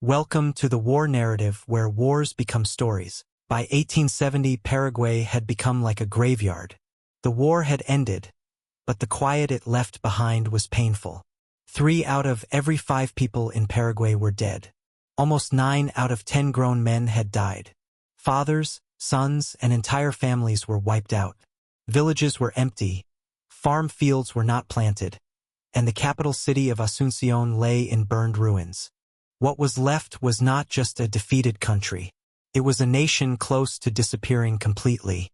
Welcome to the war narrative where wars become stories. By 1870, Paraguay had become like a graveyard. The war had ended, but the quiet it left behind was painful. 3 out of every 5 people in Paraguay were dead. Almost 9 out of 10 grown men had died. Fathers, sons, and entire families were wiped out. Villages were empty, farm fields were not planted, and the capital city of Asunción lay in burned ruins. What was left was not just a defeated country. It was a nation close to disappearing completely.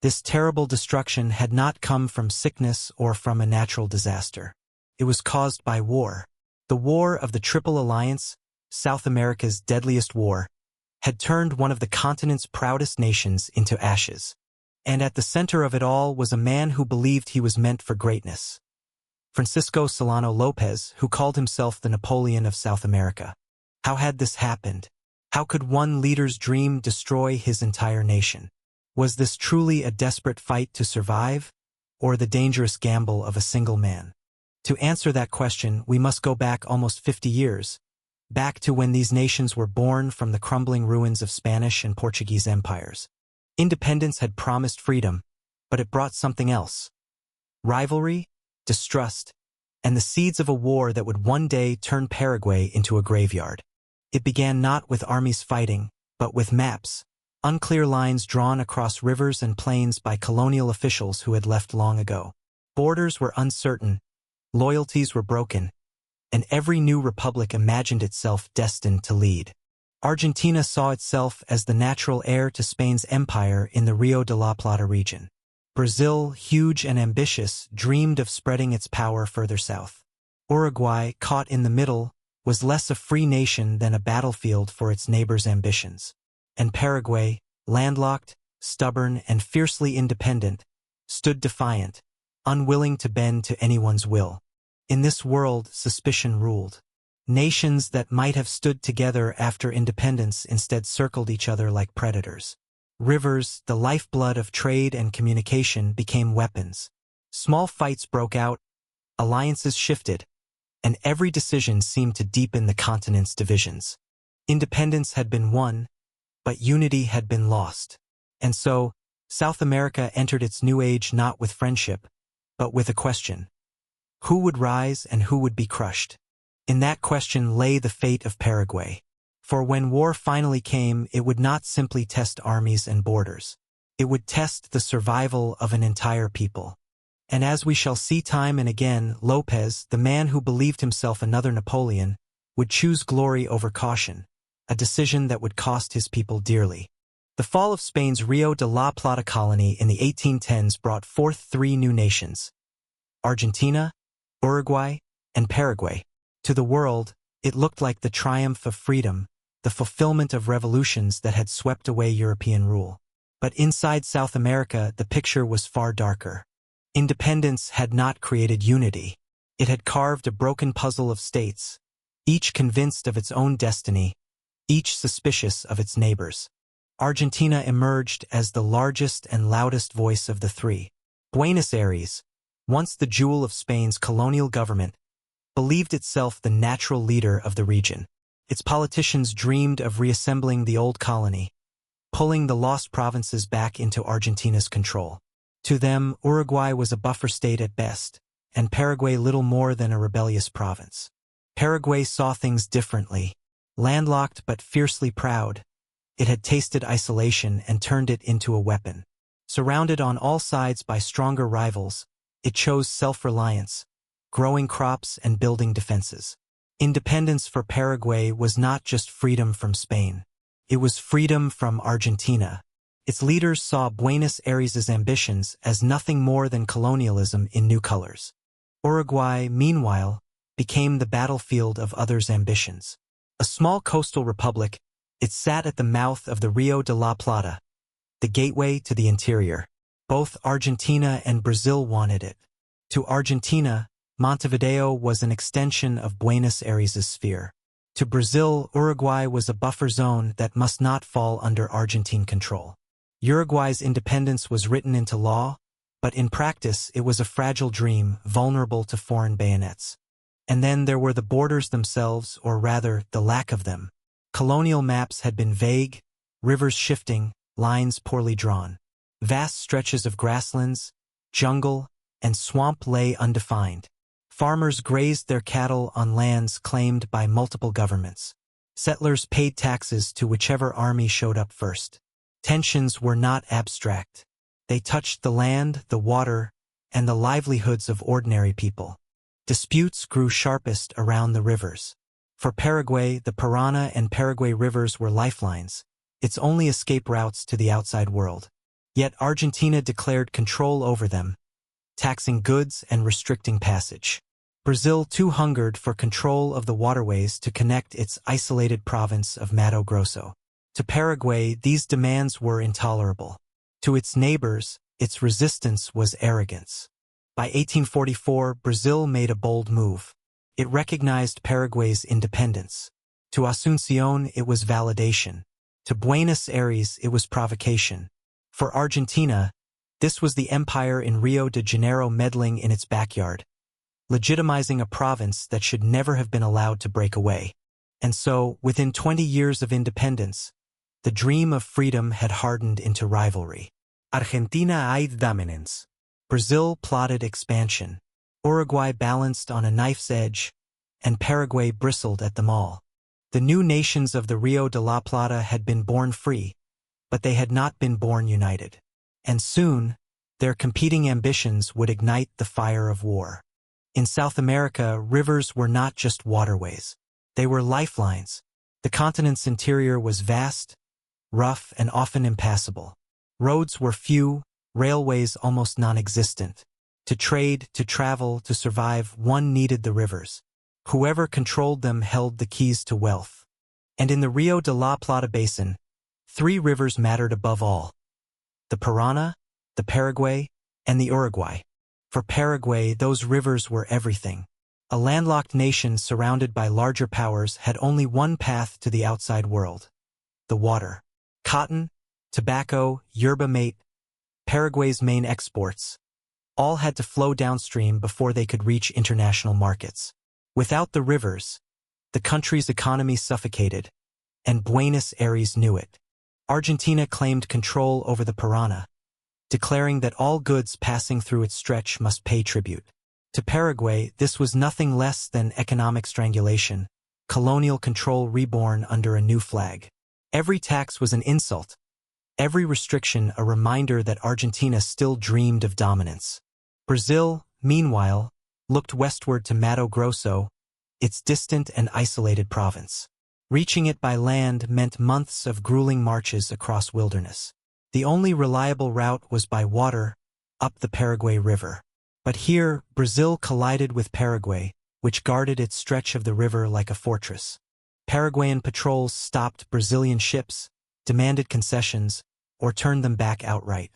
This terrible destruction had not come from sickness or from a natural disaster. It was caused by war. The War of the Triple Alliance, South America's deadliest war, had turned one of the continent's proudest nations into ashes. And at the center of it all was a man who believed he was meant for greatness. Francisco Solano López, who called himself the Napoleon of South America. How had this happened? How could one leader's dream destroy his entire nation? Was this truly a desperate fight to survive, or the dangerous gamble of a single man? To answer that question, we must go back almost 50 years, back to when these nations were born from the crumbling ruins of Spanish and Portuguese empires. Independence had promised freedom, but it brought something else. Rivalry, distrust, and the seeds of a war that would one day turn Paraguay into a graveyard. It began not with armies fighting, but with maps, unclear lines drawn across rivers and plains by colonial officials who had left long ago. Borders were uncertain, loyalties were broken, and every new republic imagined itself destined to lead. Argentina saw itself as the natural heir to Spain's empire in the Rio de la Plata region. Brazil, huge and ambitious, dreamed of spreading its power further south. Uruguay, caught in the middle, was less a free nation than a battlefield for its neighbors' ambitions. And Paraguay, landlocked, stubborn, and fiercely independent, stood defiant, unwilling to bend to anyone's will. In this world, suspicion ruled. Nations that might have stood together after independence instead circled each other like predators. Rivers, the lifeblood of trade and communication, became weapons. Small fights broke out, alliances shifted, and every decision seemed to deepen the continent's divisions. Independence had been won, but unity had been lost. And so, South America entered its new age not with friendship, but with a question. Who would rise and who would be crushed? In that question lay the fate of Paraguay. For when war finally came, it would not simply test armies and borders. It would test the survival of an entire people. And as we shall see time and again, López, the man who believed himself another Napoleon, would choose glory over caution, a decision that would cost his people dearly. The fall of Spain's Rio de la Plata colony in the 1810s brought forth 3 new nations: Argentina, Uruguay, and Paraguay. To the world, it looked like the triumph of freedom, the fulfillment of revolutions that had swept away European rule. But inside South America, the picture was far darker. Independence had not created unity. It had carved a broken puzzle of states, each convinced of its own destiny, each suspicious of its neighbors. Argentina emerged as the largest and loudest voice of the 3. Buenos Aires, once the jewel of Spain's colonial government, believed itself the natural leader of the region. Its politicians dreamed of reassembling the old colony, pulling the lost provinces back into Argentina's control. To them, Uruguay was a buffer state at best, and Paraguay little more than a rebellious province. Paraguay saw things differently. Landlocked but fiercely proud, it had tasted isolation and turned it into a weapon. Surrounded on all sides by stronger rivals, it chose self-reliance, growing crops and building defenses. Independence for Paraguay was not just freedom from Spain. It was freedom from Argentina. Its leaders saw Buenos Aires' ambitions as nothing more than colonialism in new colors. Uruguay, meanwhile, became the battlefield of others' ambitions. A small coastal republic, it sat at the mouth of the Rio de la Plata, the gateway to the interior. Both Argentina and Brazil wanted it. To Argentina, Montevideo was an extension of Buenos Aires' sphere. To Brazil, Uruguay was a buffer zone that must not fall under Argentine control. Uruguay's independence was written into law, but in practice it was a fragile dream, vulnerable to foreign bayonets. And then there were the borders themselves, or rather, the lack of them. Colonial maps had been vague, rivers shifting, lines poorly drawn. Vast stretches of grasslands, jungle, and swamp lay undefined. Farmers grazed their cattle on lands claimed by multiple governments. Settlers paid taxes to whichever army showed up first. Tensions were not abstract. They touched the land, the water, and the livelihoods of ordinary people. Disputes grew sharpest around the rivers. For Paraguay, the Paraná and Paraguay rivers were lifelines, its only escape routes to the outside world. Yet Argentina declared control over them, taxing goods and restricting passage. Brazil too hungered for control of the waterways to connect its isolated province of Mato Grosso. To Paraguay, these demands were intolerable. To its neighbors, its resistance was arrogance. By 1844, Brazil made a bold move. It recognized Paraguay's independence. To Asunción, it was validation. To Buenos Aires, it was provocation. For Argentina, this was the empire in Rio de Janeiro meddling in its backyard, legitimizing a province that should never have been allowed to break away. And so, within 20 years of independence, the dream of freedom had hardened into rivalry. Argentina eyed dominance. Brazil plotted expansion. Uruguay balanced on a knife's edge, and Paraguay bristled at them all. The new nations of the Rio de la Plata had been born free, but they had not been born united. And soon, their competing ambitions would ignite the fire of war. In South America, rivers were not just waterways. They were lifelines. The continent's interior was vast, rough, and often impassable. Roads were few, railways almost non-existent. To trade, to travel, to survive, one needed the rivers. Whoever controlled them held the keys to wealth. And in the Rio de la Plata basin, 3 rivers mattered above all: the Paraná, the Paraguay, and the Uruguay. For Paraguay, those rivers were everything. A landlocked nation surrounded by larger powers had only one path to the outside world: the water. Cotton, tobacco, yerba mate, Paraguay's main exports, all had to flow downstream before they could reach international markets. Without the rivers, the country's economy suffocated, and Buenos Aires knew it. Argentina claimed control over the Paraná, declaring that all goods passing through its stretch must pay tribute. To Paraguay, this was nothing less than economic strangulation, colonial control reborn under a new flag. Every tax was an insult, every restriction a reminder that Argentina still dreamed of dominance. Brazil, meanwhile, looked westward to Mato Grosso, its distant and isolated province. Reaching it by land meant months of grueling marches across wilderness. The only reliable route was by water, up the Paraguay River. But here, Brazil collided with Paraguay, which guarded its stretch of the river like a fortress. Paraguayan patrols stopped Brazilian ships, demanded concessions, or turned them back outright.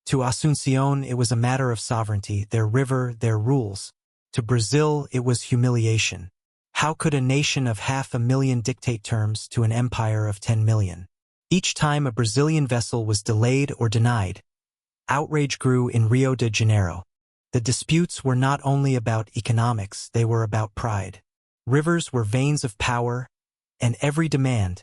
To Asunción, it was a matter of sovereignty, their river, their rules. To Brazil, it was humiliation. How could a nation of 500,000 dictate terms to an empire of 10 million? Each time a Brazilian vessel was delayed or denied, outrage grew in Rio de Janeiro. The disputes were not only about economics, they were about pride. Rivers were veins of power, and every demand,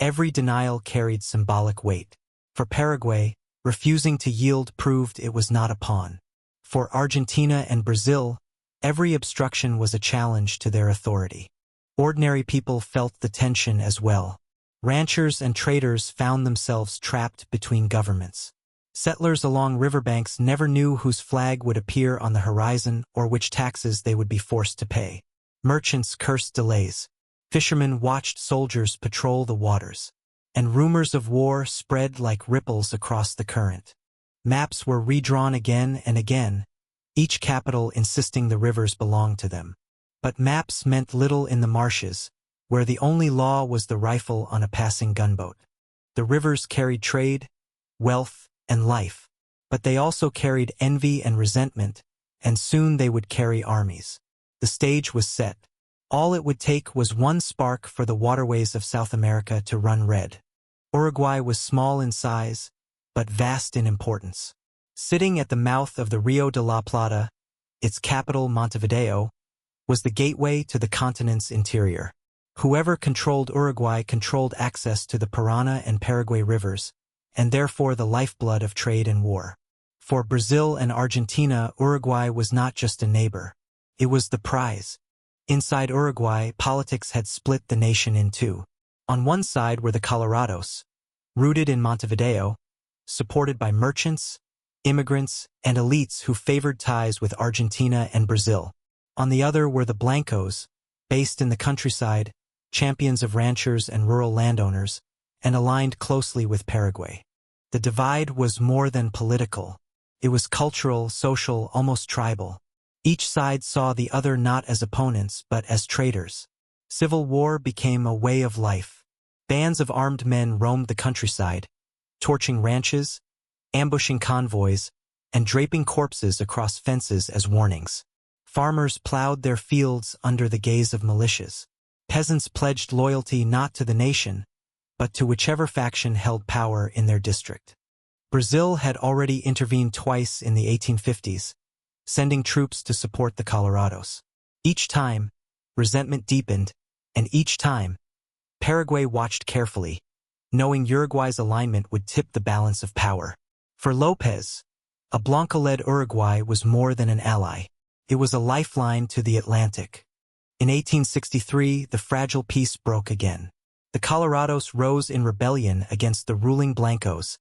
every denial carried symbolic weight. For Paraguay, refusing to yield proved it was not a pawn. For Argentina and Brazil, every obstruction was a challenge to their authority. Ordinary people felt the tension as well. Ranchers and traders found themselves trapped between governments. Settlers along riverbanks never knew whose flag would appear on the horizon or which taxes they would be forced to pay. Merchants cursed delays. Fishermen watched soldiers patrol the waters. And rumors of war spread like ripples across the current. Maps were redrawn again and again, each capital insisting the rivers belonged to them. But maps meant little in the marshes, where the only law was the rifle on a passing gunboat. The rivers carried trade, wealth, and life, but they also carried envy and resentment, and soon they would carry armies. The stage was set. All it would take was one spark for the waterways of South America to run red. Uruguay was small in size, but vast in importance. Sitting at the mouth of the Rio de la Plata, its capital Montevideo, was the gateway to the continent's interior. Whoever controlled Uruguay controlled access to the Parana and Paraguay rivers, and therefore the lifeblood of trade and war. For Brazil and Argentina, Uruguay was not just a neighbor. It was the prize. Inside Uruguay, politics had split the nation in two. On one side were the Colorados, rooted in Montevideo, supported by merchants, immigrants, and elites who favored ties with Argentina and Brazil. On the other were the Blancos, based in the countryside, champions of ranchers and rural landowners, and aligned closely with Paraguay. The divide was more than political. It was cultural, social, almost tribal. Each side saw the other not as opponents but as traitors. Civil war became a way of life. Bands of armed men roamed the countryside, torching ranches, ambushing convoys, and draping corpses across fences as warnings. Farmers plowed their fields under the gaze of militias. Peasants pledged loyalty not to the nation, but to whichever faction held power in their district. Brazil had already intervened twice in the 1850s, sending troops to support the Colorados. Each time, resentment deepened, and each time, Paraguay watched carefully, knowing Uruguay's alignment would tip the balance of power. For López, a Blanco-led Uruguay was more than an ally. It was a lifeline to the Atlantic. In 1863, the fragile peace broke again. The Colorados rose in rebellion against the ruling Blancos,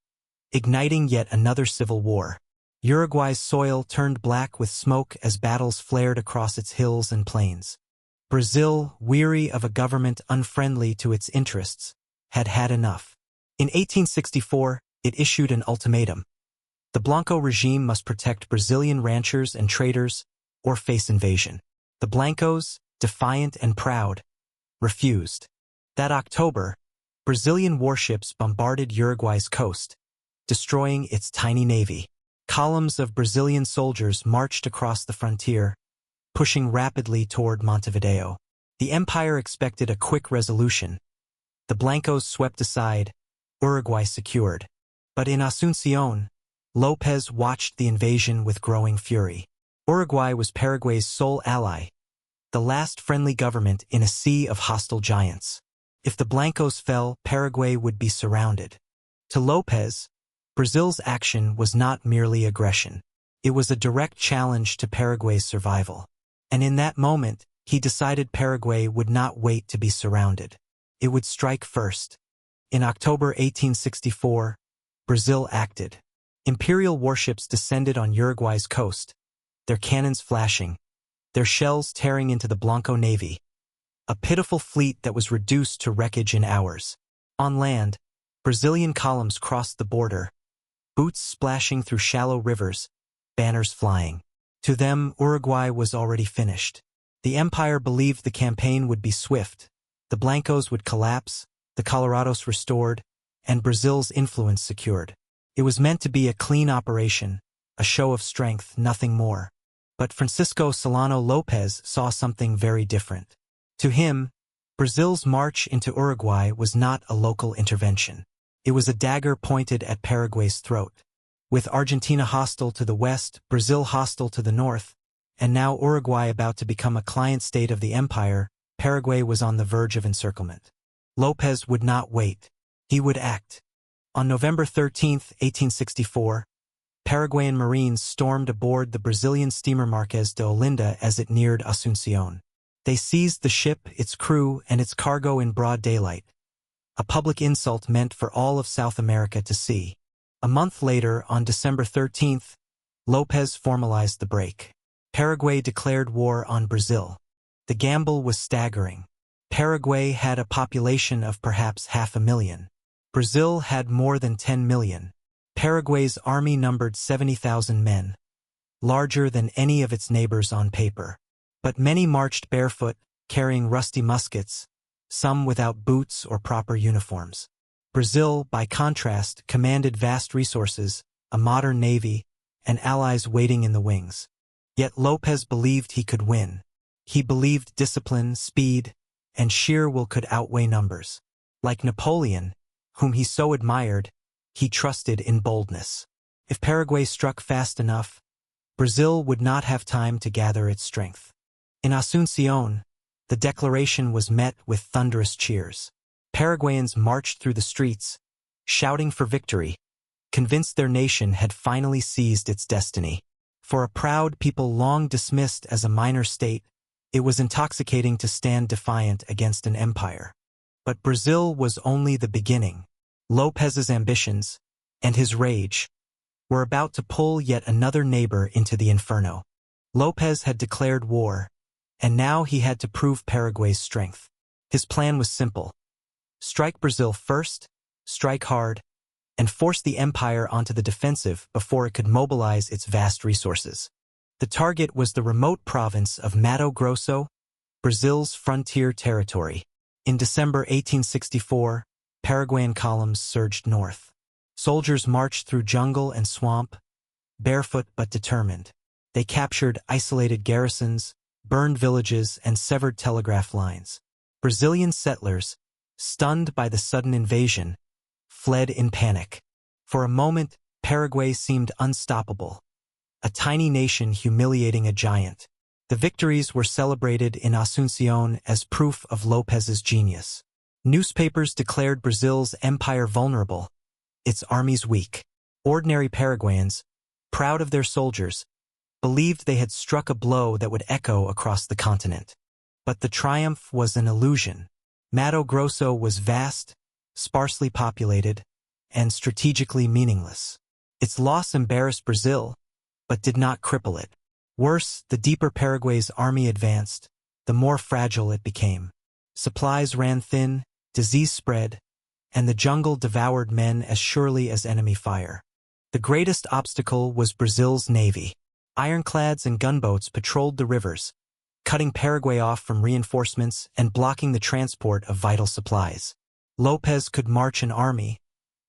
igniting yet another civil war. Uruguay's soil turned black with smoke as battles flared across its hills and plains. Brazil, weary of a government unfriendly to its interests, had had enough. In 1864, it issued an ultimatum. The Blanco regime must protect Brazilian ranchers and traders or face invasion. The Blancos, defiant and proud, refused. That October, Brazilian warships bombarded Uruguay's coast, destroying its tiny navy. Columns of Brazilian soldiers marched across the frontier, pushing rapidly toward Montevideo. The empire expected a quick resolution. The Blancos swept aside, Uruguay secured. But in Asunción, López watched the invasion with growing fury. Uruguay was Paraguay's sole ally, the last friendly government in a sea of hostile giants. If the Blancos fell, Paraguay would be surrounded. To López, Brazil's action was not merely aggression. It was a direct challenge to Paraguay's survival. And in that moment, he decided Paraguay would not wait to be surrounded. It would strike first. In October 1864, Brazil acted. Imperial warships descended on Uruguay's coast, their cannons flashing, their shells tearing into the Blanco navy. A pitiful fleet that was reduced to wreckage in hours. On land, Brazilian columns crossed the border, boots splashing through shallow rivers, banners flying. To them, Uruguay was already finished. The empire believed the campaign would be swift. The Blancos would collapse, the Colorados restored, and Brazil's influence secured. It was meant to be a clean operation, a show of strength, nothing more. But Francisco Solano López saw something very different. To him, Brazil's march into Uruguay was not a local intervention. It was a dagger pointed at Paraguay's throat. With Argentina hostile to the west, Brazil hostile to the north, and now Uruguay about to become a client state of the empire, Paraguay was on the verge of encirclement. López would not wait. He would act. On November 13, 1864, Paraguayan Marines stormed aboard the Brazilian steamer Marquês de Olinda as it neared Asunción. They seized the ship, its crew, and its cargo in broad daylight, a public insult meant for all of South America to see. A month later, on December 13th, López formalized the break. Paraguay declared war on Brazil. The gamble was staggering. Paraguay had a population of perhaps 500,000. Brazil had more than 10 million. Paraguay's army numbered 70,000 men, larger than any of its neighbors on paper. But many marched barefoot, carrying rusty muskets, some without boots or proper uniforms. Brazil, by contrast, commanded vast resources, a modern navy, and allies waiting in the wings. Yet López believed he could win. He believed discipline, speed, and sheer will could outweigh numbers. Like Napoleon, whom he so admired, he trusted in boldness. If Paraguay struck fast enough, Brazil would not have time to gather its strength. In Asunción, the The declaration was met with thunderous cheers. Paraguayans marched through the streets, shouting for victory, convinced their nation had finally seized its destiny. For a proud people long dismissed as a minor state, it was intoxicating to stand defiant against an empire. But Brazil was only the beginning. López's ambitions, and his rage, were about to pull yet another neighbor into the inferno. López had declared war, and now he had to prove Paraguay's strength. His plan was simple: strike Brazil first, strike hard, and force the empire onto the defensive before it could mobilize its vast resources. The target was the remote province of Mato Grosso, Brazil's frontier territory. In December 1864, Paraguayan columns surged north. Soldiers marched through jungle and swamp, barefoot but determined. They captured isolated garrisons, burned villages, and severed telegraph lines. Brazilian settlers, stunned by the sudden invasion, fled in panic. For a moment, Paraguay seemed unstoppable, a tiny nation humiliating a giant. The victories were celebrated in Asunción as proof of López's genius. Newspapers declared Brazil's empire vulnerable, its armies weak. Ordinary Paraguayans, proud of their soldiers, believed they had struck a blow that would echo across the continent. But the triumph was an illusion. Mato Grosso was vast, sparsely populated, and strategically meaningless. Its loss embarrassed Brazil, but did not cripple it. Worse, the deeper Paraguay's army advanced, the more fragile it became. Supplies ran thin, disease spread, and the jungle devoured men as surely as enemy fire. The greatest obstacle was Brazil's navy. Ironclads and gunboats patrolled the rivers, cutting Paraguay off from reinforcements and blocking the transport of vital supplies. López could march an army,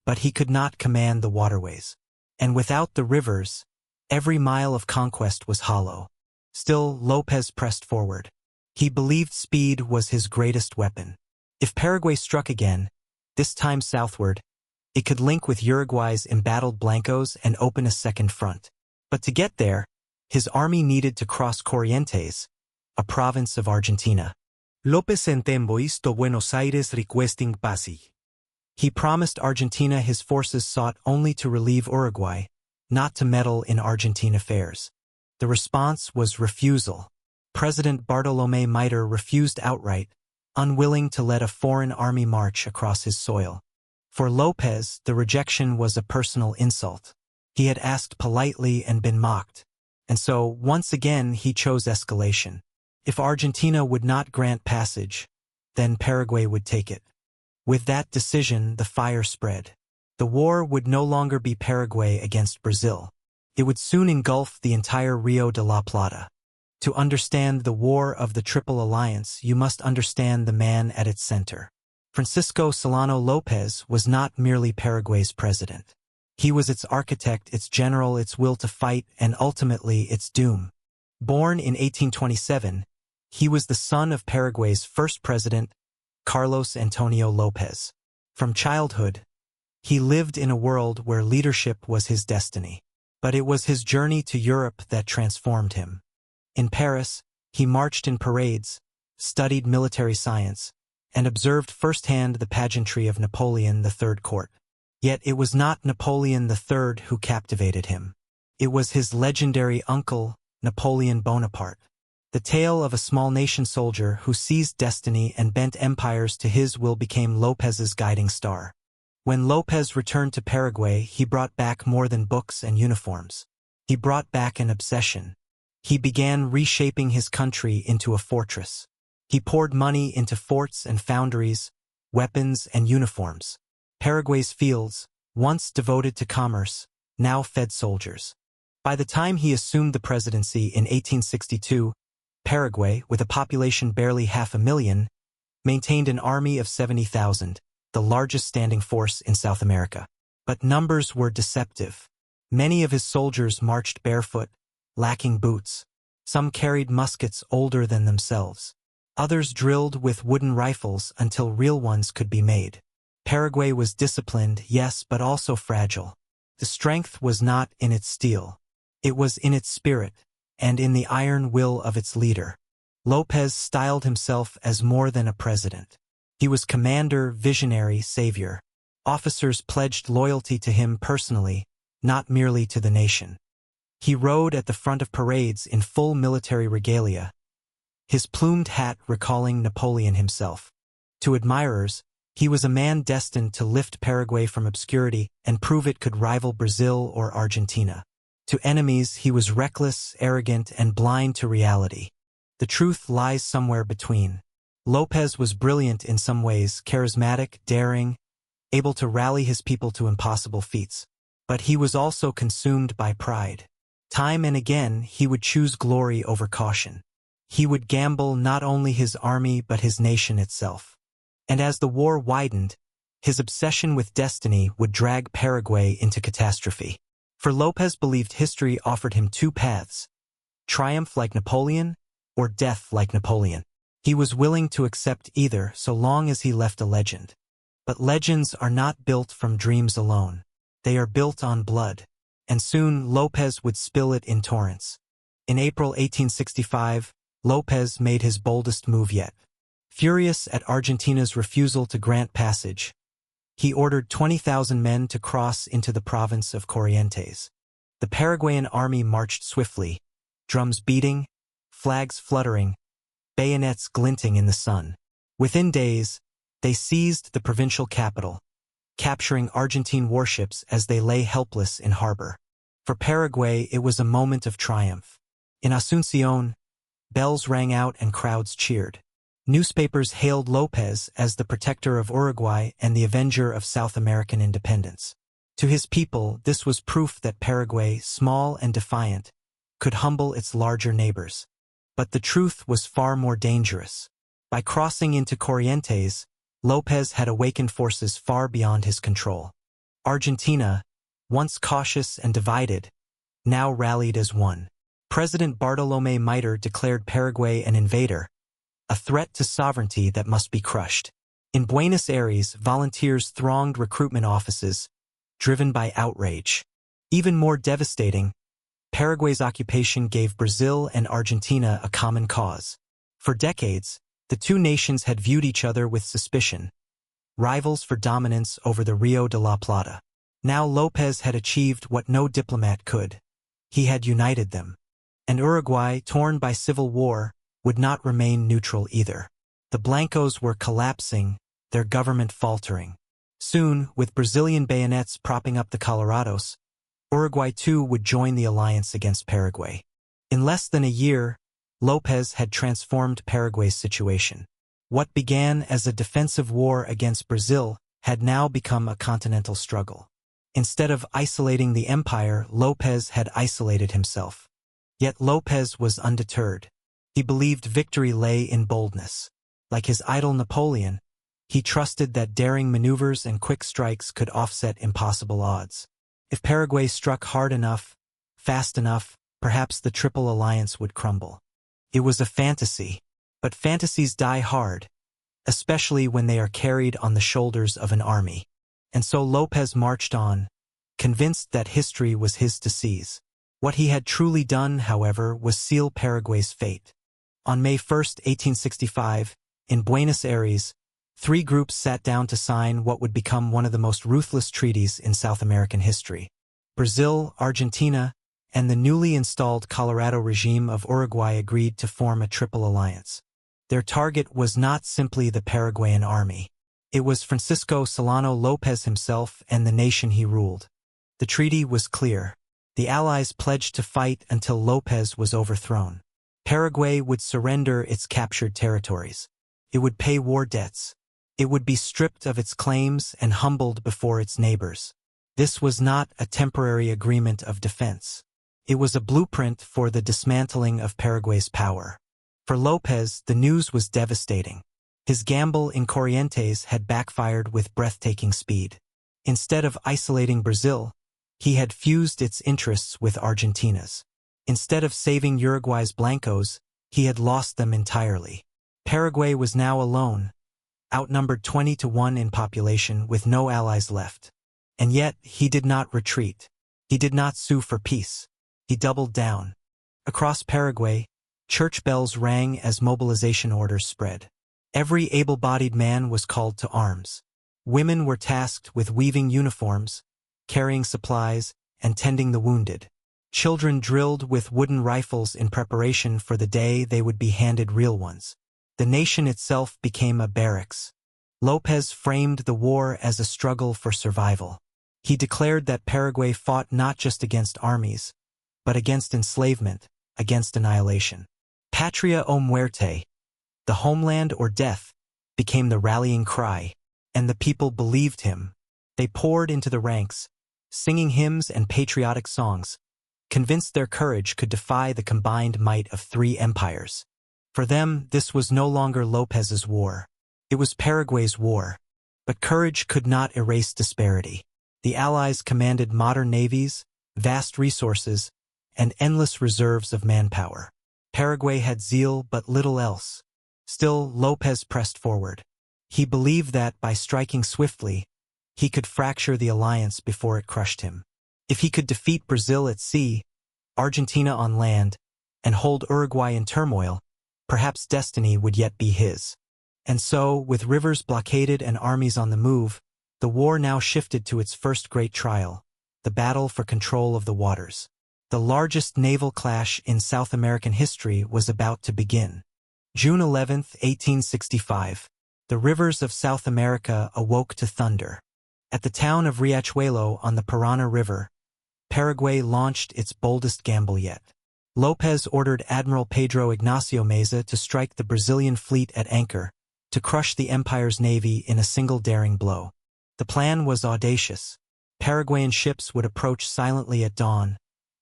but he could not command the waterways. And without the rivers, every mile of conquest was hollow. Still, López pressed forward. He believed speed was his greatest weapon. If Paraguay struck again, this time southward, it could link with Uruguay's embattled Blancos and open a second front. But to get there, his army needed to cross Corrientes, a province of Argentina. López entembois to Buenos Aires requesting passage. He promised Argentina his forces sought only to relieve Uruguay, not to meddle in Argentine affairs. The response was refusal. President Bartolomé Mitre refused outright, unwilling to let a foreign army march across his soil. For López, the rejection was a personal insult. He had asked politely and been mocked. And so, once again, he chose escalation. If Argentina would not grant passage, then Paraguay would take it. With that decision, the fire spread. The war would no longer be Paraguay against Brazil. It would soon engulf the entire Rio de la Plata. To understand the War of the Triple Alliance, you must understand the man at its center. Francisco Solano López was not merely Paraguay's president. He was its architect, its general, its will to fight, and ultimately its doom. Born in 1827, he was the son of Paraguay's first president, Carlos Antonio López. From childhood, he lived in a world where leadership was his destiny. But it was his journey to Europe that transformed him. In Paris, he marched in parades, studied military science, and observed firsthand the pageantry of Napoleon III court. Yet it was not Napoleon III who captivated him. It was his legendary uncle, Napoleon Bonaparte. The tale of a small nation soldier who seized destiny and bent empires to his will became López's guiding star. When López returned to Paraguay, he brought back more than books and uniforms. He brought back an obsession. He began reshaping his country into a fortress. He poured money into forts and foundries, weapons and uniforms. Paraguay's fields, once devoted to commerce, now fed soldiers. By the time he assumed the presidency in 1862, Paraguay, with a population barely 500,000, maintained an army of 70,000, the largest standing force in South America. But numbers were deceptive. Many of his soldiers marched barefoot, lacking boots. Some carried muskets older than themselves. Others drilled with wooden rifles until real ones could be made. Paraguay was disciplined, yes, but also fragile. The strength was not in its steel. It was in its spirit, and in the iron will of its leader. López styled himself as more than a president. He was commander, visionary, savior. Officers pledged loyalty to him personally, not merely to the nation. He rode at the front of parades in full military regalia, his plumed hat recalling Napoleon himself. To admirers, he was a man destined to lift Paraguay from obscurity and prove it could rival Brazil or Argentina. To enemies, he was reckless, arrogant, and blind to reality. The truth lies somewhere between. López was brilliant in some ways, charismatic, daring, able to rally his people to impossible feats. But he was also consumed by pride. Time and again, he would choose glory over caution. He would gamble not only his army but his nation itself. And as the war widened, his obsession with destiny would drag Paraguay into catastrophe. For López believed history offered him two paths: triumph like Napoleon, or death like Napoleon. He was willing to accept either so long as he left a legend. But legends are not built from dreams alone. They are built on blood. And soon López would spill it in torrents. In April 1865, López made his boldest move yet. Furious at Argentina's refusal to grant passage, he ordered 20,000 men to cross into the province of Corrientes. The Paraguayan army marched swiftly, drums beating, flags fluttering, bayonets glinting in the sun. Within days, they seized the provincial capital, capturing Argentine warships as they lay helpless in harbor. For Paraguay, it was a moment of triumph. In Asunción, bells rang out and crowds cheered. Newspapers hailed López as the protector of Uruguay and the avenger of South American independence. To his people, this was proof that Paraguay, small and defiant, could humble its larger neighbors. But the truth was far more dangerous. By crossing into Corrientes, López had awakened forces far beyond his control. Argentina, once cautious and divided, now rallied as one. President Bartolomé Mitre declared Paraguay an invader, a threat to sovereignty that must be crushed. In Buenos Aires, volunteers thronged recruitment offices, driven by outrage. Even more devastating, Paraguay's occupation gave Brazil and Argentina a common cause. For decades, the two nations had viewed each other with suspicion, rivals for dominance over the Rio de la Plata. Now López had achieved what no diplomat could. He had united them. And Uruguay, torn by civil war, would not remain neutral either. The Blancos were collapsing, their government faltering. Soon, with Brazilian bayonets propping up the Colorados, Uruguay too would join the alliance against Paraguay. In less than a year, López had transformed Paraguay's situation. What began as a defensive war against Brazil had now become a continental struggle. Instead of isolating the empire, López had isolated himself. Yet López was undeterred. He believed victory lay in boldness. Like his idol Napoleon, he trusted that daring maneuvers and quick strikes could offset impossible odds. If Paraguay struck hard enough, fast enough, perhaps the Triple Alliance would crumble. It was a fantasy, but fantasies die hard, especially when they are carried on the shoulders of an army. And so López marched on, convinced that history was his to seize. What he had truly done, however, was seal Paraguay's fate. On May 1, 1865, in Buenos Aires, three groups sat down to sign what would become one of the most ruthless treaties in South American history. Brazil, Argentina, and the newly installed Colorado regime of Uruguay agreed to form a triple alliance. Their target was not simply the Paraguayan army. It was Francisco Solano López himself and the nation he ruled. The treaty was clear. The Allies pledged to fight until López was overthrown. Paraguay would surrender its captured territories. It would pay war debts. It would be stripped of its claims and humbled before its neighbors. This was not a temporary agreement of defense. It was a blueprint for the dismantling of Paraguay's power. For López, the news was devastating. His gamble in Corrientes had backfired with breathtaking speed. Instead of isolating Brazil, he had fused its interests with Argentina's. Instead of saving Uruguay's Blancos, he had lost them entirely. Paraguay was now alone, outnumbered 20-1 in population with no allies left. And yet, he did not retreat. He did not sue for peace. He doubled down. Across Paraguay, Church bells rang as mobilization orders spread. Every able-bodied man was called to arms. Women were tasked with weaving uniforms, carrying supplies, and tending the wounded. Children drilled with wooden rifles in preparation for the day they would be handed real ones. The nation itself became a barracks. López framed the war as a struggle for survival. He declared that Paraguay fought not just against armies, but against enslavement, against annihilation. Patria o muerte, the homeland or death, became the rallying cry, and the people believed him. They poured into the ranks, singing hymns and patriotic songs, convinced their courage could defy the combined might of three empires. For them, this was no longer López's war. It was Paraguay's war. But courage could not erase disparity. The Allies commanded modern navies, vast resources, and endless reserves of manpower. Paraguay had zeal but little else. Still, López pressed forward. He believed that, by striking swiftly, he could fracture the alliance before it crushed him. If he could defeat Brazil at sea, Argentina on land, and hold Uruguay in turmoil, perhaps destiny would yet be his. And so, with rivers blockaded and armies on the move, the war now shifted to its first great trial, the battle for control of the waters. The largest naval clash in South American history was about to begin. June 11, 1865. The rivers of South America awoke to thunder. At the town of Riachuelo on the Paraná River, Paraguay launched its boldest gamble yet. López ordered Admiral Pedro Ignacio Meza to strike the Brazilian fleet at anchor, to crush the empire's navy in a single daring blow. The plan was audacious. Paraguayan ships would approach silently at dawn,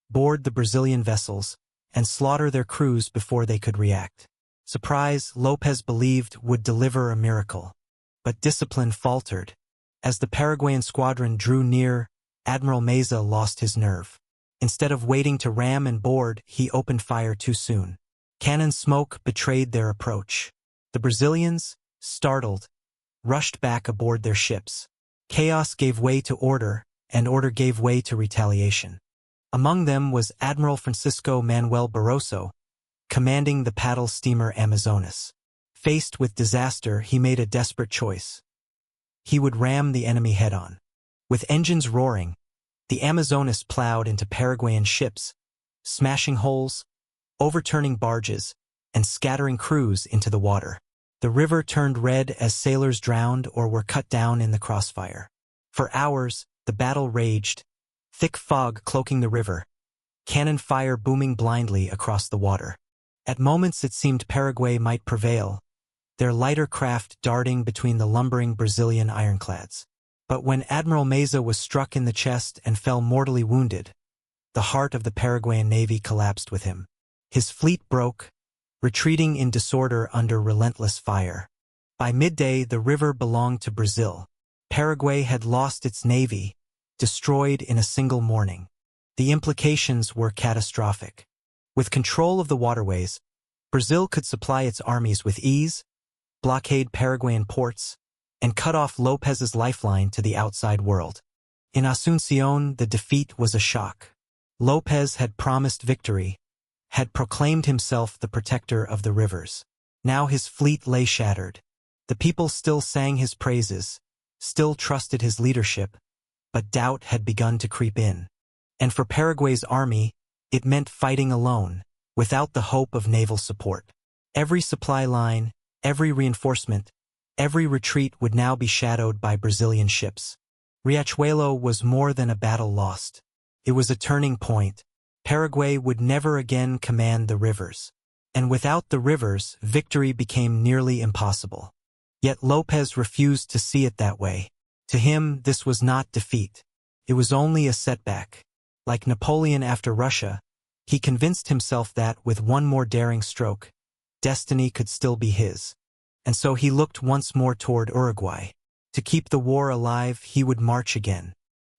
board the Brazilian vessels, and slaughter their crews before they could react. Surprise, López believed, would deliver a miracle. But discipline faltered. As the Paraguayan squadron drew near, Admiral Meza lost his nerve. Instead of waiting to ram and board, he opened fire too soon. Cannon smoke betrayed their approach. The Brazilians, startled, rushed back aboard their ships. Chaos gave way to order, and order gave way to retaliation. Among them was Admiral Francisco Manuel Barroso, commanding the paddle steamer Amazonas. Faced with disaster, he made a desperate choice. He would ram the enemy head-on. With engines roaring, the Amazonas plowed into Paraguayan ships, smashing holes, overturning barges, and scattering crews into the water. The river turned red as sailors drowned or were cut down in the crossfire. For hours, the battle raged, thick fog cloaking the river, cannon fire booming blindly across the water. At moments it seemed Paraguay might prevail, their lighter craft darting between the lumbering Brazilian ironclads. But when Admiral Meza was struck in the chest and fell mortally wounded, the heart of the Paraguayan navy collapsed with him. His fleet broke, retreating in disorder under relentless fire. By midday, the river belonged to Brazil. Paraguay had lost its navy, destroyed in a single morning. The implications were catastrophic. With control of the waterways, Brazil could supply its armies with ease, blockade Paraguayan ports, and cut off López's lifeline to the outside world. In Asunción, the defeat was a shock. López had promised victory, had proclaimed himself the protector of the rivers. Now his fleet lay shattered. The people still sang his praises, still trusted his leadership, but doubt had begun to creep in. And for Paraguay's army, it meant fighting alone, without the hope of naval support. Every supply line, every reinforcement, every retreat would now be shadowed by Brazilian ships. Riachuelo was more than a battle lost. It was a turning point. Paraguay would never again command the rivers. And without the rivers, victory became nearly impossible. Yet López refused to see it that way. To him, this was not defeat. It was only a setback. Like Napoleon after Russia, he convinced himself that, with one more daring stroke, destiny could still be his. And so he looked once more toward Uruguay. To keep the war alive, he would march again.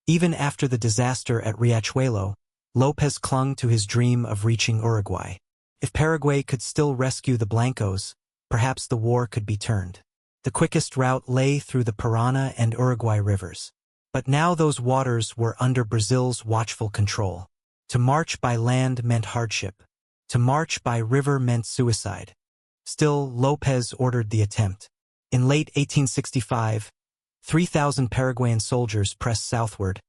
Even after the disaster at Riachuelo, López clung to his dream of reaching Uruguay. If Paraguay could still rescue the Blancos, perhaps the war could be turned. The quickest route lay through the Paraná and Uruguay rivers. But now those waters were under Brazil's watchful control. To march by land meant hardship. To march by river meant suicide. Still, López ordered the attempt. In late 1865, 3,000 Paraguayan soldiers pressed southward,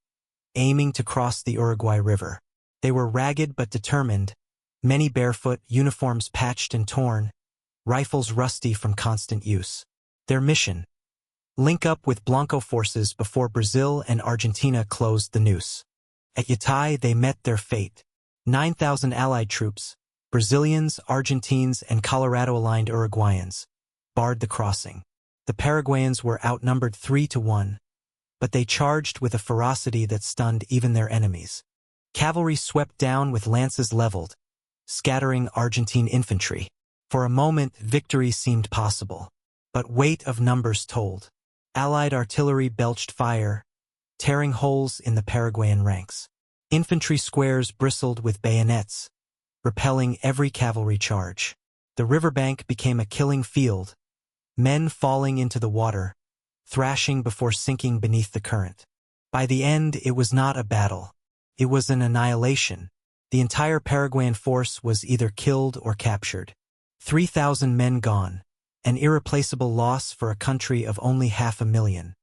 aiming to cross the Uruguay River. They were ragged but determined, many barefoot, uniforms patched and torn, rifles rusty from constant use. Their mission: link up with Blanco forces before Brazil and Argentina closed the noose. At Humaitá they met their fate. 9,000 Allied troops, Brazilians, Argentines, and Colorado-aligned Uruguayans, barred the crossing. The Paraguayans were outnumbered 3-1, but they charged with a ferocity that stunned even their enemies. Cavalry swept down with lances leveled, scattering Argentine infantry. For a moment, victory seemed possible, but weight of numbers told. Allied artillery belched fire, tearing holes in the Paraguayan ranks. Infantry squares bristled with bayonets, repelling every cavalry charge. The riverbank became a killing field, men falling into the water, thrashing before sinking beneath the current. By the end, it was not a battle. It was an annihilation. The entire Paraguayan force was either killed or captured. 3,000 men gone, an irreplaceable loss for a country of only 500,000.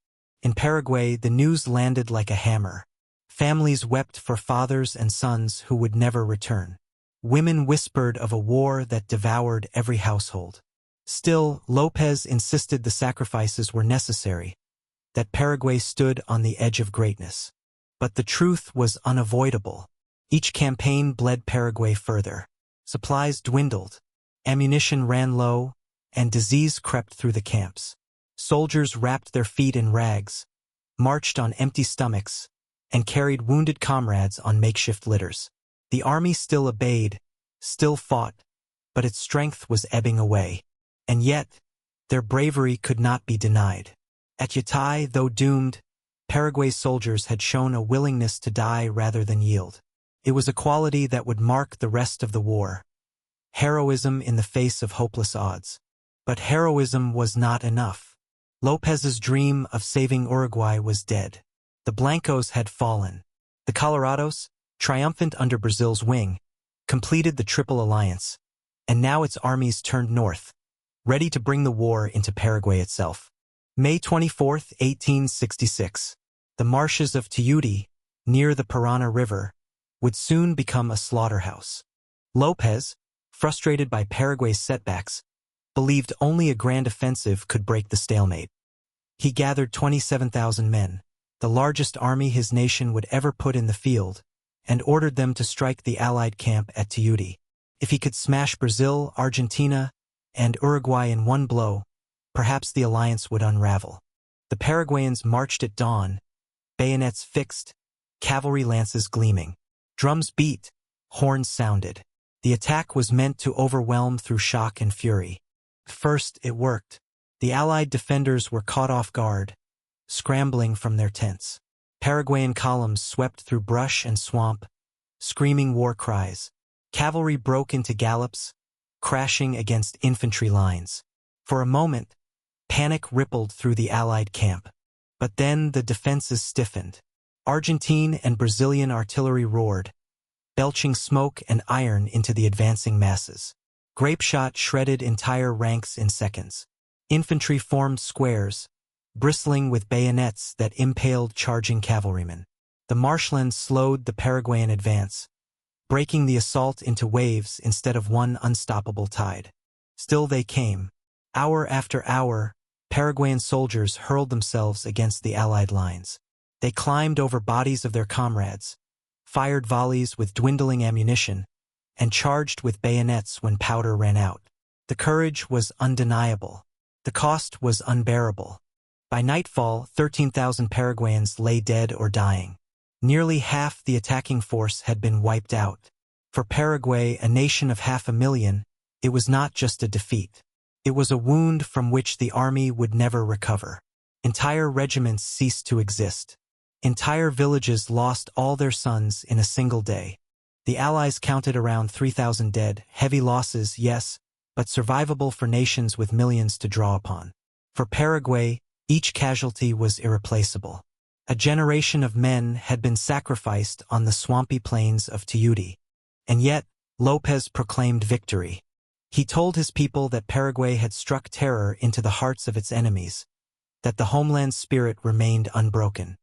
In Paraguay, the news landed like a hammer. Families wept for fathers and sons who would never return. Women whispered of a war that devoured every household. Still, López insisted the sacrifices were necessary, that Paraguay stood on the edge of greatness. But the truth was unavoidable. Each campaign bled Paraguay further. Supplies dwindled, ammunition ran low, and disease crept through the camps. Soldiers wrapped their feet in rags, marched on empty stomachs, and carried wounded comrades on makeshift litters. The army still obeyed, still fought, but its strength was ebbing away. And yet, their bravery could not be denied. At Humaitá, though doomed, Paraguay's soldiers had shown a willingness to die rather than yield. It was a quality that would mark the rest of the war. Heroism in the face of hopeless odds. But heroism was not enough. López's dream of saving Uruguay was dead. The Blancos had fallen. The Colorados, triumphant under Brazil's wing, completed the Triple Alliance, and now its armies turned north, ready to bring the war into Paraguay itself. May 24, 1866. The marshes of Tuyuti, near the Paraná River, would soon become a slaughterhouse. López, frustrated by Paraguay's setbacks, believed only a grand offensive could break the stalemate. He gathered 27,000 men, the largest army his nation would ever put in the field, and ordered them to strike the Allied camp at Tuyuti. If he could smash Brazil, Argentina, and Uruguay in one blow, perhaps the alliance would unravel. The Paraguayans marched at dawn, bayonets fixed, cavalry lances gleaming. Drums beat, horns sounded. The attack was meant to overwhelm through shock and fury. First, it worked. The Allied defenders were caught off guard, scrambling from their tents. Paraguayan columns swept through brush and swamp, screaming war cries. Cavalry broke into gallops, crashing against infantry lines. For a moment, panic rippled through the Allied camp. But then the defenses stiffened. Argentine and Brazilian artillery roared, belching smoke and iron into the advancing masses. Grapeshot shredded entire ranks in seconds. Infantry formed squares, bristling with bayonets that impaled charging cavalrymen. The marshlands slowed the Paraguayan advance, breaking the assault into waves instead of one unstoppable tide. Still they came. Hour after hour, Paraguayan soldiers hurled themselves against the Allied lines. They climbed over bodies of their comrades, fired volleys with dwindling ammunition, and charged with bayonets when powder ran out. The courage was undeniable. The cost was unbearable. By nightfall, 13,000 Paraguayans lay dead or dying. Nearly half the attacking force had been wiped out. For Paraguay, a nation of 500,000, it was not just a defeat. It was a wound from which the army would never recover. Entire regiments ceased to exist. Entire villages lost all their sons in a single day. The Allies counted around 3,000 dead, heavy losses, yes, but survivable for nations with millions to draw upon. For Paraguay, each casualty was irreplaceable. A generation of men had been sacrificed on the swampy plains of Tuyuti. And yet, López proclaimed victory. He told his people that Paraguay had struck terror into the hearts of its enemies, that the homeland's spirit remained unbroken.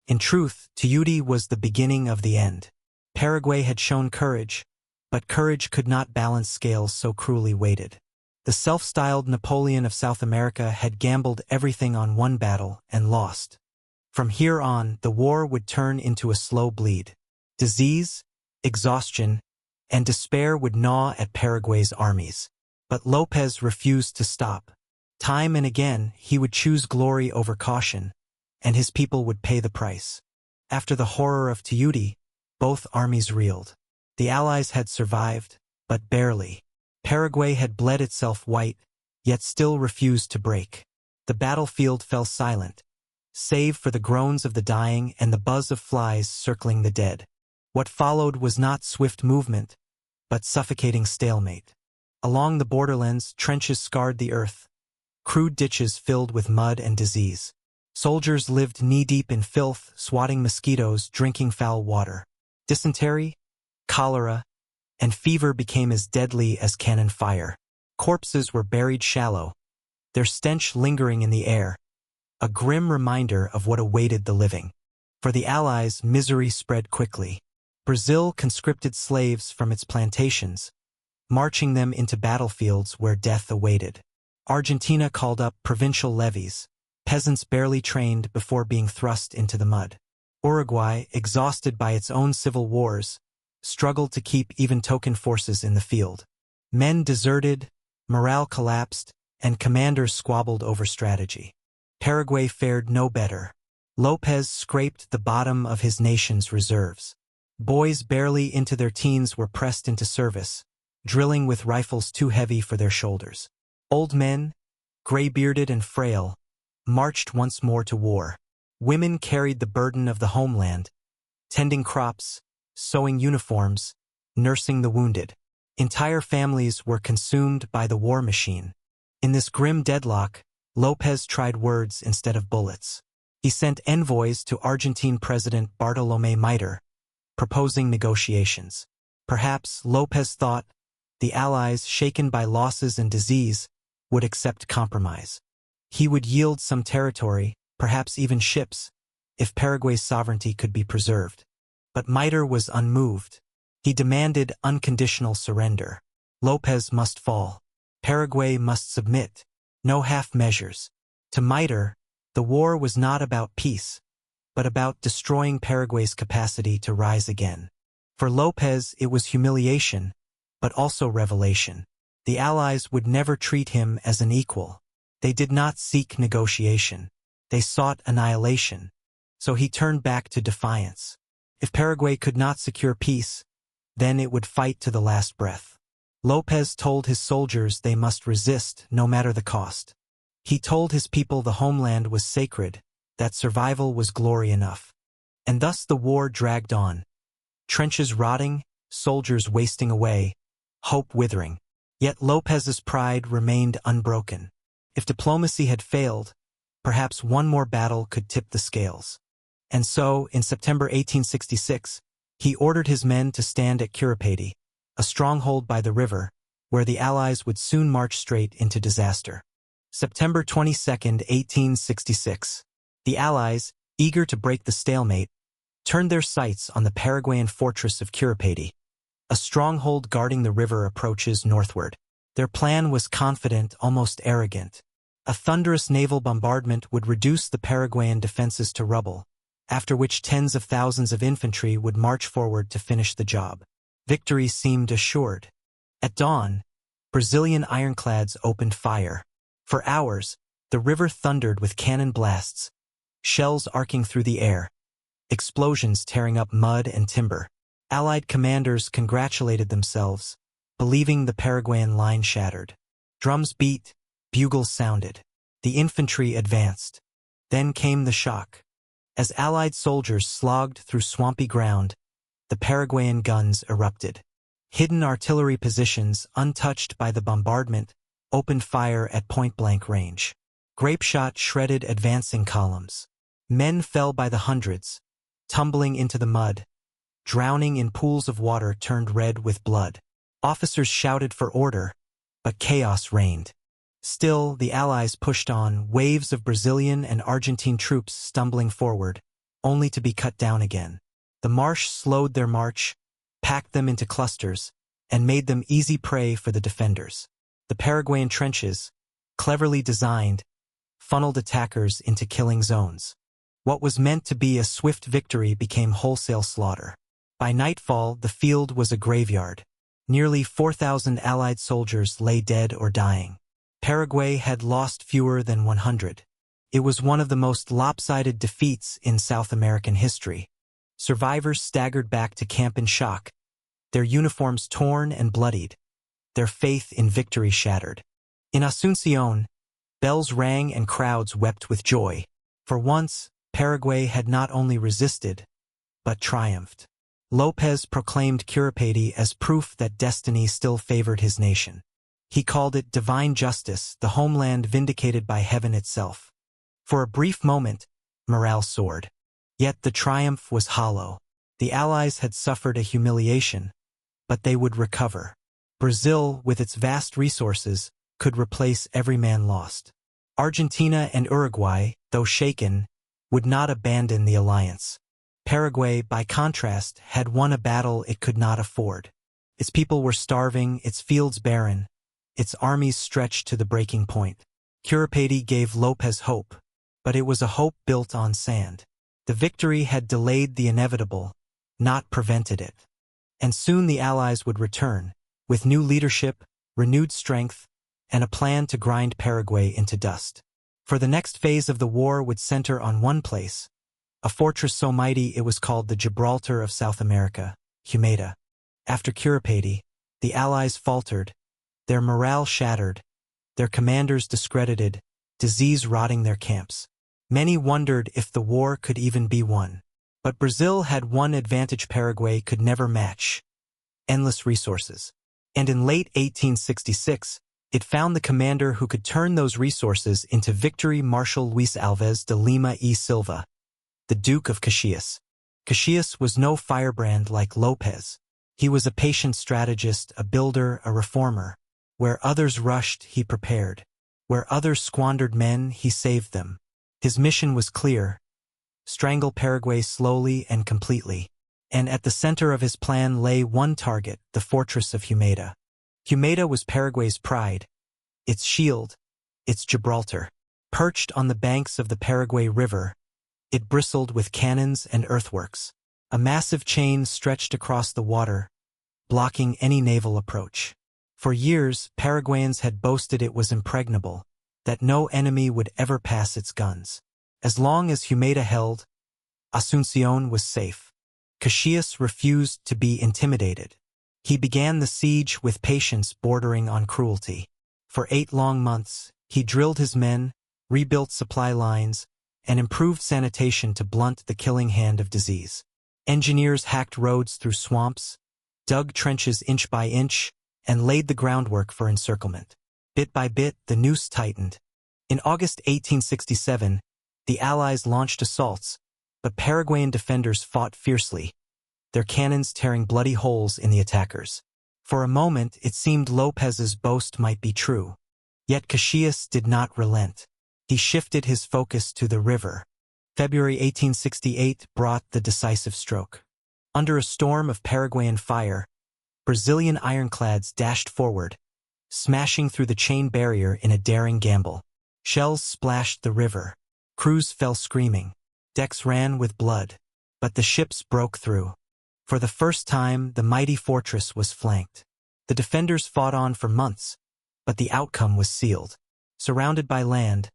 In truth, Tuyuti was the beginning of the end. Paraguay had shown courage, but courage could not balance scales so cruelly weighted. The self-styled Napoleon of South America had gambled everything on one battle and lost. From here on, the war would turn into a slow bleed. Disease, exhaustion, and despair would gnaw at Paraguay's armies. But López refused to stop. Time and again, he would choose glory over caution, and his people would pay the price. After the horror of Tuyuti, both armies reeled. The Allies had survived, but barely. Paraguay had bled itself white, yet still refused to break. The battlefield fell silent, save for the groans of the dying and the buzz of flies circling the dead. What followed was not swift movement, but suffocating stalemate. Along the borderlands, trenches scarred the earth, crude ditches filled with mud and disease. Soldiers lived knee-deep in filth, swatting mosquitoes, drinking foul water. Dysentery, cholera, and fever became as deadly as cannon fire. Corpses were buried shallow, their stench lingering in the air, a grim reminder of what awaited the living. For the Allies, misery spread quickly. Brazil conscripted slaves from its plantations, marching them into battlefields where death awaited. Argentina called up provincial levies, peasants barely trained before being thrust into the mud. Uruguay, exhausted by its own civil wars, struggled to keep even token forces in the field. Men deserted, morale collapsed, and commanders squabbled over strategy. Paraguay fared no better. López scraped the bottom of his nation's reserves. Boys barely into their teens were pressed into service, drilling with rifles too heavy for their shoulders. Old men, gray-bearded and frail, marched once more to war. Women carried the burden of the homeland, tending crops, sewing uniforms, nursing the wounded. Entire families were consumed by the war machine. In this grim deadlock, López tried words instead of bullets. He sent envoys to Argentine President Bartolomé Mitre, proposing negotiations. Perhaps, López thought, the Allies, shaken by losses and disease, would accept compromise. He would yield some territory, perhaps even ships, if Paraguay's sovereignty could be preserved. But Mitre was unmoved. He demanded unconditional surrender. López must fall. Paraguay must submit. No half measures. To Mitre, the war was not about peace, but about destroying Paraguay's capacity to rise again. For López, it was humiliation, but also revelation. The Allies would never treat him as an equal. They did not seek negotiation. They sought annihilation. So he turned back to defiance. If Paraguay could not secure peace, then it would fight to the last breath. López told his soldiers they must resist no matter the cost. He told his people the homeland was sacred, that survival was glory enough. And thus the war dragged on. Trenches rotting, soldiers wasting away, hope withering. Yet López's pride remained unbroken. If diplomacy had failed, perhaps one more battle could tip the scales. And so, in September 1866, he ordered his men to stand at Curupayty, a stronghold by the river, where the Allies would soon march straight into disaster. September 22, 1866. The Allies, eager to break the stalemate, turned their sights on the Paraguayan fortress of Curupayty, a stronghold guarding the river approaches northward. Their plan was confident, almost arrogant. A thunderous naval bombardment would reduce the Paraguayan defenses to rubble, after which tens of thousands of infantry would march forward to finish the job. Victory seemed assured. At dawn, Brazilian ironclads opened fire. For hours, the river thundered with cannon blasts, shells arcing through the air, explosions tearing up mud and timber. Allied commanders congratulated themselves, believing the Paraguayan line shattered. Drums beat, bugles sounded. The infantry advanced. Then came the shock. As Allied soldiers slogged through swampy ground, the Paraguayan guns erupted. Hidden artillery positions, untouched by the bombardment, opened fire at point-blank range. Grapeshot shredded advancing columns. Men fell by the hundreds, tumbling into the mud, drowning in pools of water turned red with blood. Officers shouted for order, but chaos reigned. Still, the Allies pushed on, waves of Brazilian and Argentine troops stumbling forward, only to be cut down again. The marsh slowed their march, packed them into clusters, and made them easy prey for the defenders. The Paraguayan trenches, cleverly designed, funneled attackers into killing zones. What was meant to be a swift victory became wholesale slaughter. By nightfall, the field was a graveyard. Nearly 4,000 Allied soldiers lay dead or dying. Paraguay had lost fewer than 100. It was one of the most lopsided defeats in South American history. Survivors staggered back to camp in shock, their uniforms torn and bloodied, their faith in victory shattered. In Asunción, bells rang and crowds wept with joy. For once, Paraguay had not only resisted, but triumphed. López proclaimed Curupayty as proof that destiny still favored his nation. He called it divine justice, the homeland vindicated by heaven itself. For a brief moment, morale soared. Yet the triumph was hollow. The Allies had suffered a humiliation, but they would recover. Brazil, with its vast resources, could replace every man lost. Argentina and Uruguay, though shaken, would not abandon the alliance. Paraguay, by contrast, had won a battle it could not afford. Its people were starving, its fields barren, its armies stretched to the breaking point. Curupayty gave López hope, but it was a hope built on sand. The victory had delayed the inevitable, not prevented it. And soon the Allies would return, with new leadership, renewed strength, and a plan to grind Paraguay into dust. For the next phase of the war would center on one place, a fortress so mighty it was called the Gibraltar of South America, Humaitá. After Curupayty, the Allies faltered, their morale shattered, their commanders discredited, disease rotting their camps. Many wondered if the war could even be won. But Brazil had one advantage Paraguay could never match: endless resources. And in late 1866, it found the commander who could turn those resources into victory: Marshal Luis Alves de Lima y Silva, the Duke of Caxias. Caxias was no firebrand like López. He was a patient strategist, a builder, a reformer. Where others rushed, he prepared. Where others squandered men, he saved them. His mission was clear: strangle Paraguay slowly and completely. And at the center of his plan lay one target: the fortress of Humaitá. Humaitá was Paraguay's pride, its shield, its Gibraltar. Perched on the banks of the Paraguay River, it bristled with cannons and earthworks. A massive chain stretched across the water, blocking any naval approach. For years, Paraguayans had boasted it was impregnable, that no enemy would ever pass its guns. As long as Humaitá held, Asunción was safe. Caxias refused to be intimidated. He began the siege with patience bordering on cruelty. For 8 long months, he drilled his men, rebuilt supply lines, and improved sanitation to blunt the killing hand of disease. Engineers hacked roads through swamps, dug trenches inch by inch, and laid the groundwork for encirclement. Bit by bit, the noose tightened. In August 1867, the Allies launched assaults, but Paraguayan defenders fought fiercely, their cannons tearing bloody holes in the attackers. For a moment, it seemed López's boast might be true. Yet Caxias did not relent. He shifted his focus to the river. February 1868 brought the decisive stroke. Under a storm of Paraguayan fire, Brazilian ironclads dashed forward, smashing through the chain barrier in a daring gamble. Shells splashed the river. Crews fell screaming. Decks ran with blood. But the ships broke through. For the first time, the mighty fortress was flanked. The defenders fought on for months, but the outcome was sealed. Surrounded by land,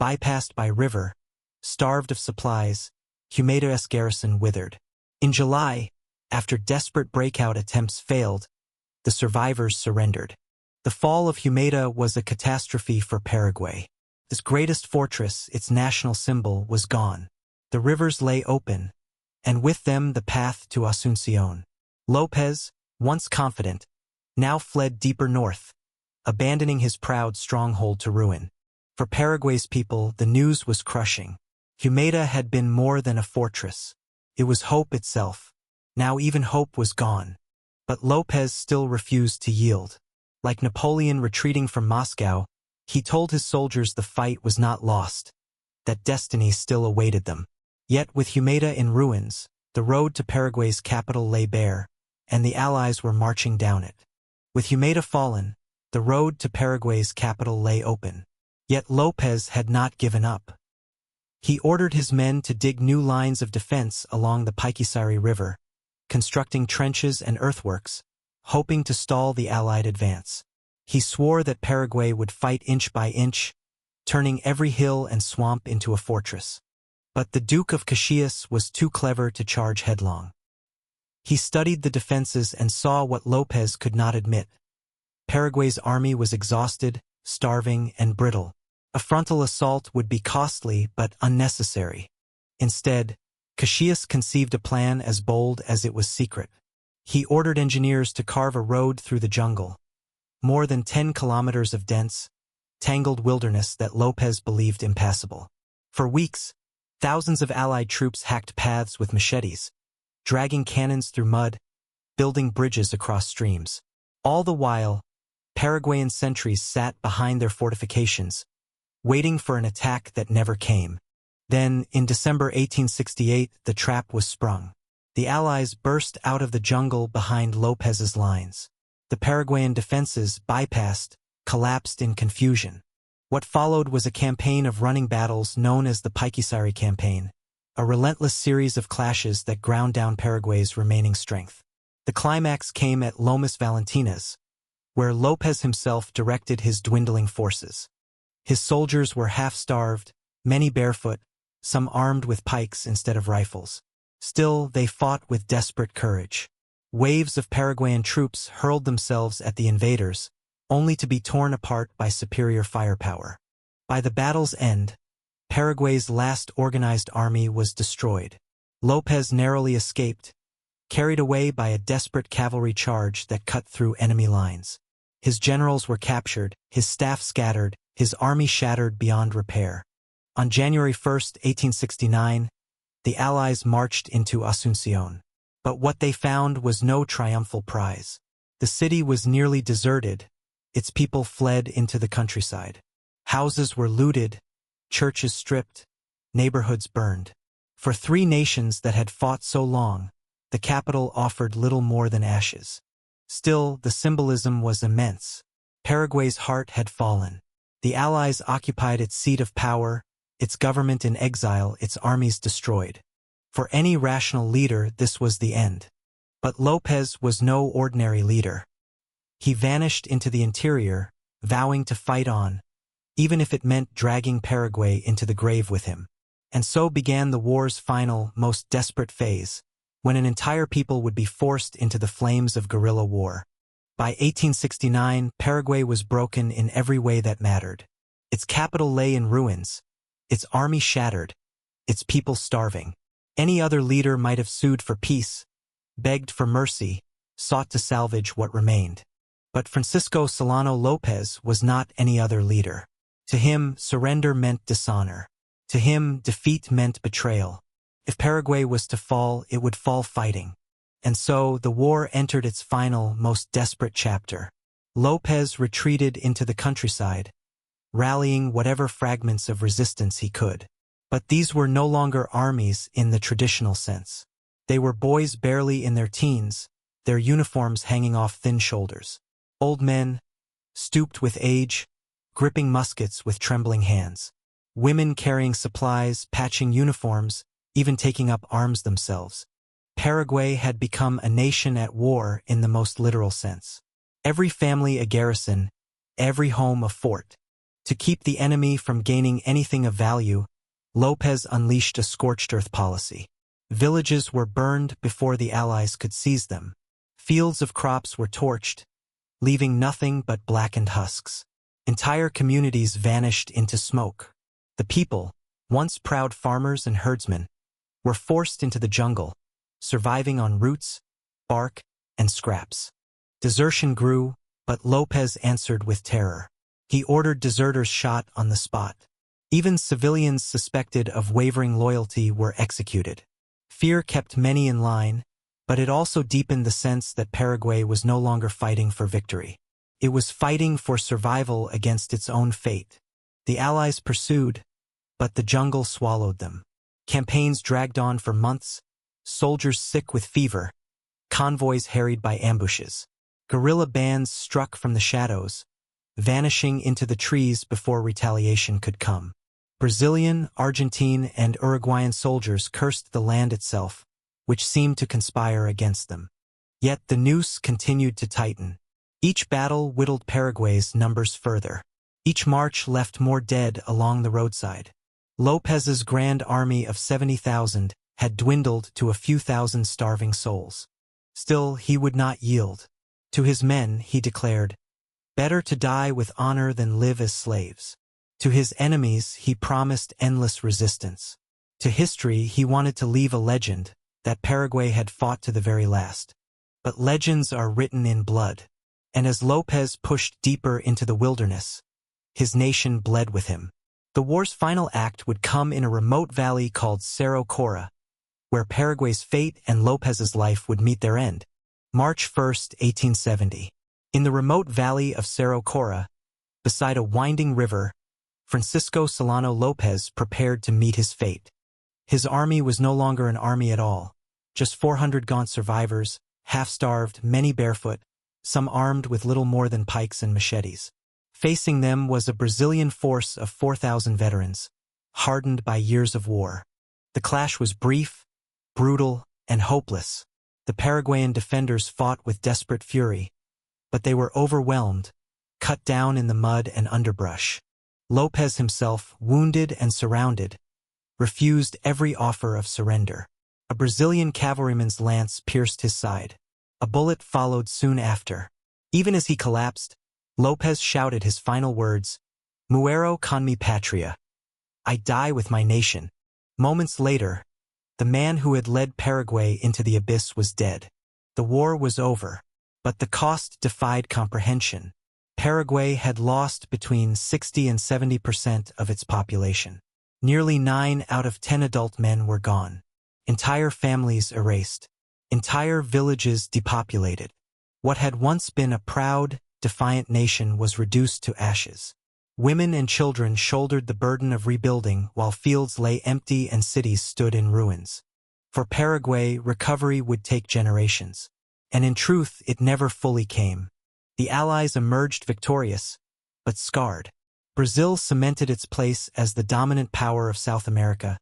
bypassed by river, starved of supplies, Humaitá's garrison withered. In July, after desperate breakout attempts failed, the survivors surrendered. The fall of Humaitá was a catastrophe for Paraguay. Its greatest fortress, its national symbol, was gone. The rivers lay open, and with them the path to Asunción. López, once confident, now fled deeper north, abandoning his proud stronghold to ruin. For Paraguay's people, the news was crushing. Humaitá had been more than a fortress. It was hope itself. Now even hope was gone. But López still refused to yield. Like Napoleon retreating from Moscow, he told his soldiers the fight was not lost, that destiny still awaited them. Yet with Humaitá in ruins, the road to Paraguay's capital lay bare, and the Allies were marching down it. With Humaitá fallen, the road to Paraguay's capital lay open. Yet López had not given up. He ordered his men to dig new lines of defense along the Paikisari River, constructing trenches and earthworks, hoping to stall the Allied advance. He swore that Paraguay would fight inch by inch, turning every hill and swamp into a fortress. But the Duke of Caxias was too clever to charge headlong. He studied the defenses and saw what López could not admit. Paraguay's army was exhausted, starving, and brittle. A frontal assault would be costly but unnecessary. Instead, Caxias conceived a plan as bold as it was secret. He ordered engineers to carve a road through the jungle, more than 10 kilometers of dense, tangled wilderness that López believed impassable. For weeks, thousands of Allied troops hacked paths with machetes, dragging cannons through mud, building bridges across streams. All the while, Paraguayan sentries sat behind their fortifications, waiting for an attack that never came. Then, in December 1868, the trap was sprung. The Allies burst out of the jungle behind López's lines. The Paraguayan defenses, bypassed, collapsed in confusion. What followed was a campaign of running battles known as the Paikisari Campaign, a relentless series of clashes that ground down Paraguay's remaining strength. The climax came at Lomas Valentinas, where López himself directed his dwindling forces. His soldiers were half-starved, many barefoot, some armed with pikes instead of rifles. Still, they fought with desperate courage. Waves of Paraguayan troops hurled themselves at the invaders, only to be torn apart by superior firepower. By the battle's end, Paraguay's last organized army was destroyed. López narrowly escaped, carried away by a desperate cavalry charge that cut through enemy lines. His generals were captured, his staff scattered, his army shattered beyond repair. On January 1, 1869, the Allies marched into Asunción. But what they found was no triumphal prize. The city was nearly deserted, its people fled into the countryside. Houses were looted, churches stripped, neighborhoods burned. For three nations that had fought so long, the capital offered little more than ashes. Still, the symbolism was immense. Paraguay's heart had fallen. The Allies occupied its seat of power, its government in exile, its armies destroyed. For any rational leader, this was the end. But López was no ordinary leader. He vanished into the interior, vowing to fight on, even if it meant dragging Paraguay into the grave with him. And so began the war's final, most desperate phase, when an entire people would be forced into the flames of guerrilla war. By 1869, Paraguay was broken in every way that mattered. Its capital lay in ruins, its army shattered, its people starving. Any other leader might have sued for peace, begged for mercy, sought to salvage what remained. But Francisco Solano López was not any other leader. To him, surrender meant dishonor. To him, defeat meant betrayal. If Paraguay was to fall, it would fall fighting. And so, the war entered its final, most desperate chapter. López retreated into the countryside, rallying whatever fragments of resistance he could. But these were no longer armies in the traditional sense. They were boys barely in their teens, their uniforms hanging off thin shoulders. Old men, stooped with age, gripping muskets with trembling hands. Women carrying supplies, patching uniforms, even taking up arms themselves. Paraguay had become a nation at war in the most literal sense. Every family a garrison, every home a fort. To keep the enemy from gaining anything of value, López unleashed a scorched earth policy. Villages were burned before the Allies could seize them. Fields of crops were torched, leaving nothing but blackened husks. Entire communities vanished into smoke. The people, once proud farmers and herdsmen, were forced into the jungle, surviving on roots, bark, and scraps. Desertion grew, but López answered with terror. He ordered deserters shot on the spot. Even civilians suspected of wavering loyalty were executed. Fear kept many in line, But it also deepened the sense that Paraguay was no longer fighting for victory. It was fighting for survival against its own fate. The Allies pursued, but the jungle swallowed them. Campaigns dragged on for months, soldiers sick with fever, convoys harried by ambushes. Guerrilla bands struck from the shadows, vanishing into the trees before retaliation could come. Brazilian, Argentine, and Uruguayan soldiers cursed the land itself, which seemed to conspire against them. Yet the noose continued to tighten. Each battle whittled Paraguay's numbers further. Each march left more dead along the roadside. López's grand army of 70,000 had dwindled to a few thousand starving souls. Still, he would not yield. To his men, he declared, "Better to die with honor than live as slaves." To his enemies, he promised endless resistance. To history, he wanted to leave a legend that Paraguay had fought to the very last. But legends are written in blood. And as López pushed deeper into the wilderness, his nation bled with him. The war's final act would come in a remote valley called Cerro Corá, where Paraguay's fate and López's life would meet their end. March 1, 1870. In the remote valley of Cerro Corá, beside a winding river, Francisco Solano López prepared to meet his fate. His army was no longer an army at all, just 400 gaunt survivors, half-starved, many barefoot, some armed with little more than pikes and machetes. Facing them was a Brazilian force of 4,000 veterans, hardened by years of war. The clash was brief, brutal, and hopeless. The Paraguayan defenders fought with desperate fury, but they were overwhelmed, cut down in the mud and underbrush. López himself, wounded and surrounded, refused every offer of surrender. A Brazilian cavalryman's lance pierced his side. A bullet followed soon after. Even as he collapsed, López shouted his final words, "Muero con mi patria." I die with my nation. Moments later, the man who had led Paraguay into the abyss was dead. The war was over, but the cost defied comprehension. Paraguay had lost between 60 and 70% of its population. Nearly 9 out of 10 adult men were gone. Entire families erased. Entire villages depopulated. What had once been a proud, defiant nation was reduced to ashes. Women and children shouldered the burden of rebuilding while fields lay empty and cities stood in ruins. For Paraguay, recovery would take generations. And in truth, it never fully came. The Allies emerged victorious, but scarred. Brazil cemented its place as the dominant power of South America,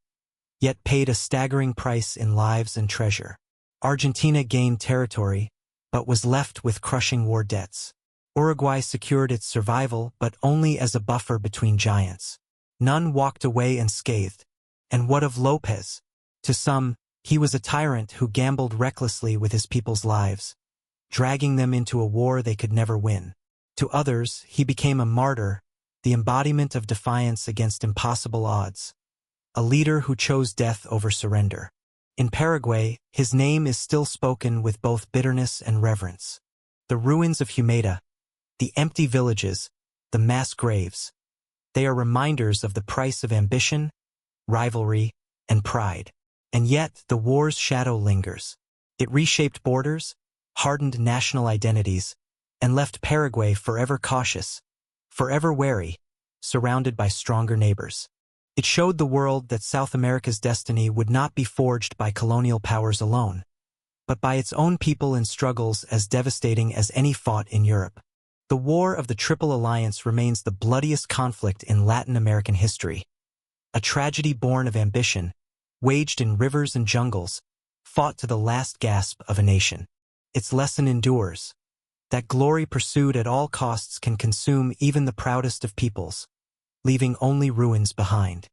yet paid a staggering price in lives and treasure. Argentina gained territory, but was left with crushing war debts. Uruguay secured its survival, but only as a buffer between giants. None walked away unscathed. And what of López? To some, he was a tyrant who gambled recklessly with his people's lives, dragging them into a war they could never win. To others, he became a martyr, the embodiment of defiance against impossible odds. A leader who chose death over surrender. In Paraguay, his name is still spoken with both bitterness and reverence. The ruins of Humaitá, the empty villages, the mass graves, they are reminders of the price of ambition, rivalry, and pride. And yet, the war's shadow lingers. It reshaped borders, hardened national identities, and left Paraguay forever cautious, forever wary, surrounded by stronger neighbors. It showed the world that South America's destiny would not be forged by colonial powers alone, but by its own people in struggles as devastating as any fought in Europe. The War of the Triple Alliance remains the bloodiest conflict in Latin American history. A tragedy born of ambition, waged in rivers and jungles, fought to the last gasp of a nation. Its lesson endures, that glory pursued at all costs can consume even the proudest of peoples, leaving only ruins behind.